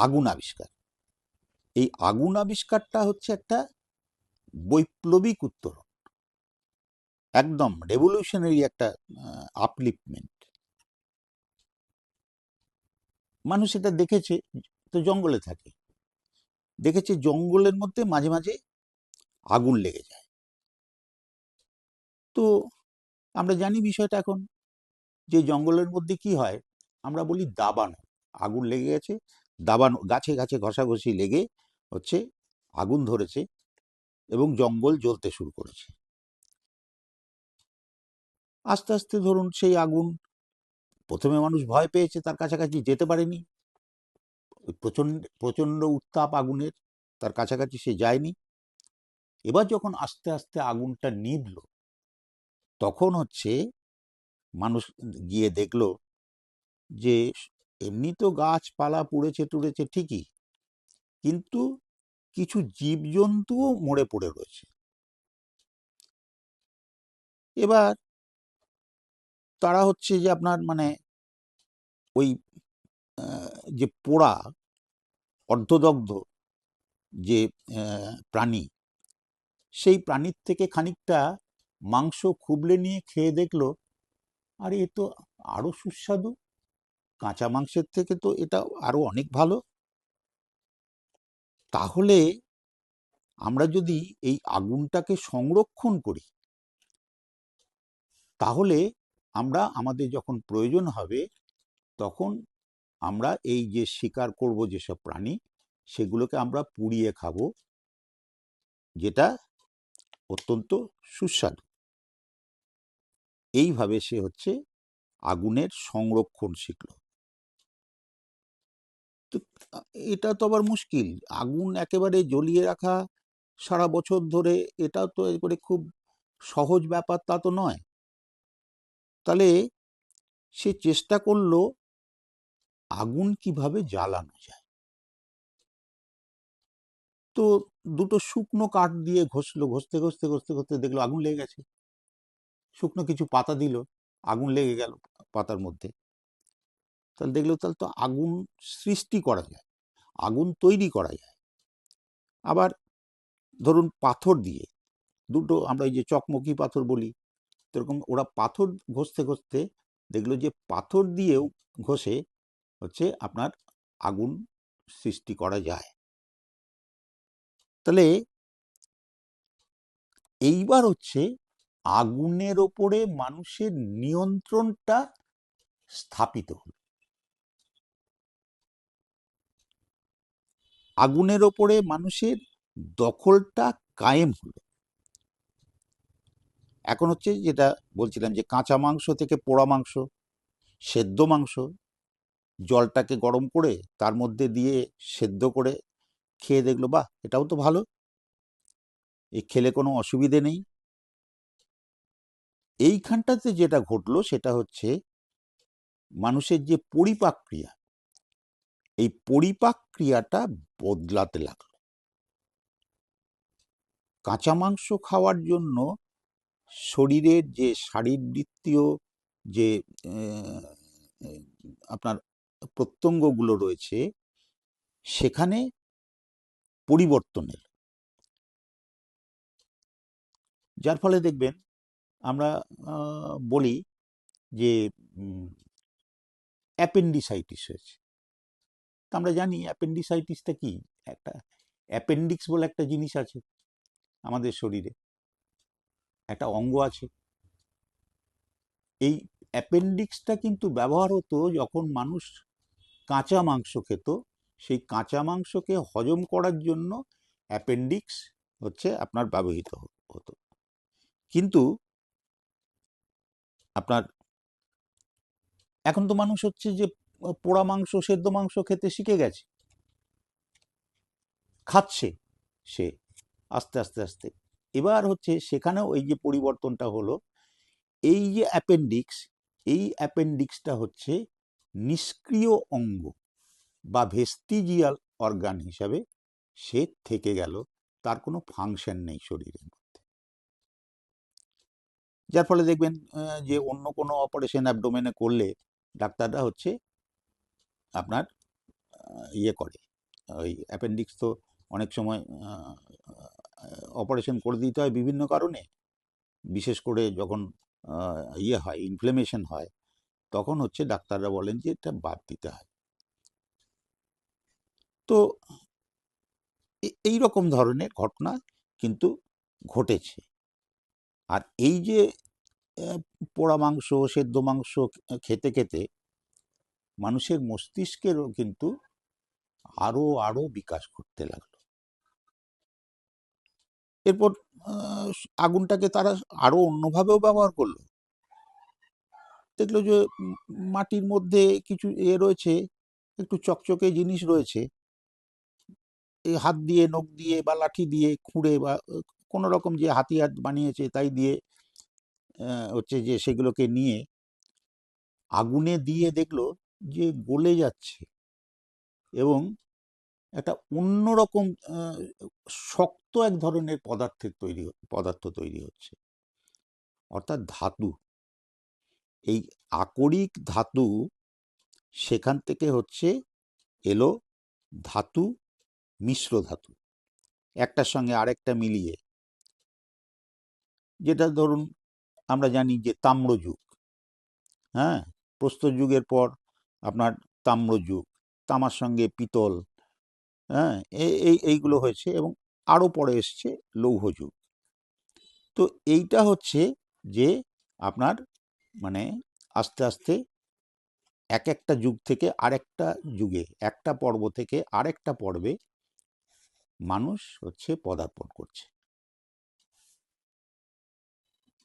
আগুন আবিষ্কার। এই আগুন আবিষ্কারটা হচ্ছে একটা বৈপ্লবিক উত্তরণ, একদম রেভলিউশনারি একটা আপলিফমেন্ট। মানুষ এটা দেখেছে, তো জঙ্গলে থাকে, দেখেছে জঙ্গলের মধ্যে মাঝে মাঝে আগুন লেগে যায়। তো আমরা জানি বিষয়টা এখন, যে জঙ্গলের মধ্যে কি হয়, আমরা বলি দাবানো, আগুন লেগে গেছে, দাবানো, গাছে গাছে ঘষাঘষি লেগে হচ্ছে আগুন ধরেছে এবং জঙ্গল জ্বলতে শুরু করেছে। আস্তে আস্তে ধরুন সেই আগুন, প্রথমে মানুষ ভয় পেয়েছে, তার কাছাকাছি যেতে পারেনি, প্রচন্ড প্রচন্ড উত্তাপ আগুনের, তার কাছাকাছি সে যায়নি। এবার যখন আস্তে আস্তে আগুনটা নিভল, তখন হচ্ছে মানুষ গিয়ে দেখলো যে এমনি তো গাছপালা পুড়েছে টুড়েছে ঠিকই, কিন্তু কিছু জীবজন্তুও মরে পড়ে রয়েছে। এবার তারা হচ্ছে যে আপনার মানে ওই যে পোড়া অর্ধদগ্ধ যে প্রাণী, সেই প্রাণীর থেকে খানিকটা মাংস খুবলে নিয়ে খেয়ে দেখলো, আর এ তো আরো সুস্বাদু, কাঁচা মাংসের থেকে তো এটা আরো অনেক ভালো। তাহলে আমরা যদি এই আগুনটাকে সংরক্ষণ করি, তাহলে আমরা আমাদের যখন প্রয়োজন হবে তখন আমরা এই যে শিকার করব যেসব প্রাণী, সেগুলোকে আমরা পুড়িয়ে খাবো, যেটা অত্যন্ত সুস্বাদু। এইভাবে সে হচ্ছে আগুনের সংরক্ষণ শিখল। তো এটা তো আবার মুশকিল, আগুন একেবারে জ্বলিয়ে রাখা সারা বছর ধরে, এটা তো একেবারে খুব সহজ ব্যাপার তা তো নয়। তাহলে সে চেষ্টা করলো আগুন কিভাবে জ্বালানো যায়। তো দুটো শুকনো কাঠ দিয়ে ঘষলো, ঘষতে ঘষতে ঘষতে ঘষতে দেখলো আগুন লেগে গেছে। শুকনো কিছু পাতা দিল, আগুন লেগে গেল পাতার মধ্যে। তাহলে দেখলো তাহলে তো আগুন সৃষ্টি করা যায়, আগুন তৈরি করা যায়। আবার ধরুন পাথর দিয়ে, দুটো আমরা এই যে চকমকি পাথর বলি, এরকম ওরা পাথর ঘষতে ঘষতে দেখলো যে পাথর দিয়েও ঘষে হচ্ছে আপনার আগুন সৃষ্টি করা যায়। তাহলে এইবার হচ্ছে আগুনের ওপরে মানুষের নিয়ন্ত্রণটা স্থাপিত হলো, আগুনের ওপরে মানুষের দখলটা কায়েম হলো। এখন হচ্ছে যেটা বলছিলাম, যে কাঁচা মাংস থেকে পোড়া মাংস, সেদ্ধ মাংস, জলটাকে গরম করে তার মধ্যে দিয়ে সেদ্ধ করে খেয়ে দেখলো, বাহ এটাও তো ভালো, এই খেলে কোনো অসুবিধে নেই। এইখানটাতে যেটা ঘটলো সেটা হচ্ছে মানুষের যে পরিপাক ক্রিয়া, এই পরিপাক ক্রিয়াটা বদলাতে লাগলো। কাঁচা মাংস খাওয়ার জন্য শরীরের যে শারীরবৃত্তীয় যে আপনার প্রত্যঙ্গগুলো রয়েছে, সেখানে পরিবর্তন এলো, যার ফলে দেখবেন আমরা বলি যে অ্যাপেন্ডিসাইটিস হয়েছে। আমরা জানি অ্যাপেন্ডিসাইটিসটা কি, একটা অ্যাপেন্ডিক্স বলে একটা জিনিস আছে আমাদের শরীরে, একটা অঙ্গ আছে। এই অ্যাপেন্ডিক্সটা কিন্তু ব্যবহার হতো যখন মানুষ কাঁচা মাংস খেত, সেই কাঁচা মাংসকে হজম করার জন্য অ্যাপেন্ডিক্স হচ্ছে আপনার ব্যবহৃত হতো। কিন্তু আপনার এখন তো মানুষ হচ্ছে যে পোড়া মাংস সেদ্ধ মাংস খেতে শিখে গেছে, খাচ্ছে সে আস্তে আস্তে আস্তে। এবার হচ্ছে সেখানেও এই যে পরিবর্তনটা হলো, এই যে অ্যাপেন্ডিক্স, এই অ্যাপেন্ডিক্সটা হচ্ছে নিষ্ক্রিয় অঙ্গ বা ভেস্টিজিয়াল অর্গান হিসাবে সে থেকে গেল, তার কোনো ফাংশন নেই শরীরের মধ্যে। যার ফলে দেখবেন যে অন্য কোনো অপারেশন অ্যাবডোমেনে করলে ডাক্তাররা হচ্ছে আপনার ইয়ে করে, ওই অ্যাপেন্ডিক্স তো অনেক সময় অপারেশন করে দিতে হয় বিভিন্ন কারণে, বিশেষ করে যখন ইয়ে হয়, ইনফ্লেমেশন হয়, তখন হচ্ছে ডাক্তাররা বলেন যে এটা বাদ দিতে হয়। তো এই রকম ধরনের ঘটনা কিন্তু ঘটেছে। আর এই যে পোড়া মাংস, সেদ্ধ মাংস খেতে খেতে মানুষের মস্তিষ্কেরও কিন্তু আরো আরো বিকাশ ঘটতে লাগলো। এরপর আগুনটাকে তারা আরো অন্যভাবেও ব্যবহার করলো। দেখলো যে মাটির মধ্যে কিছু রয়েছে, একটু চকচকে জিনিস রয়েছে, এই হাত দিয়ে, নখ দিয়ে বা লাঠি দিয়ে খুঁড়ে বা কোনো রকম যে হাতিয়ার বানিয়েছে তাই দিয়ে হচ্ছে যে সেগুলোকে নিয়ে আগুনে দিয়ে দেখলো যে গলে যাচ্ছে এবং একটা অন্যরকম শক্ত এক ধরনের পদার্থ তৈরি হচ্ছে, অর্থাৎ ধাতু। এই আকরিক ধাতু, সেখান থেকে হচ্ছে এলো ধাতু, মিশ্র ধাতু, একটার সঙ্গে আরেকটা মিলিয়ে, যেটা ধরুন আমরা জানি যে তাম্রযুগ, হ্যাঁ, প্রস্তর যুগের পর আপনার তাম্রযুগ, তামার সঙ্গে পিতল, হ্যাঁ, এইগুলো হয়েছে এবং আরও পরে এসছে লৌহ যুগ। তো এইটা হচ্ছে যে আপনার মানে আস্তে আস্তে এক একটা যুগ থেকে আরেকটা যুগে, একটা পর্ব থেকে আরেকটা পর্বে মানুষ হচ্ছে পদার্পণ করছে।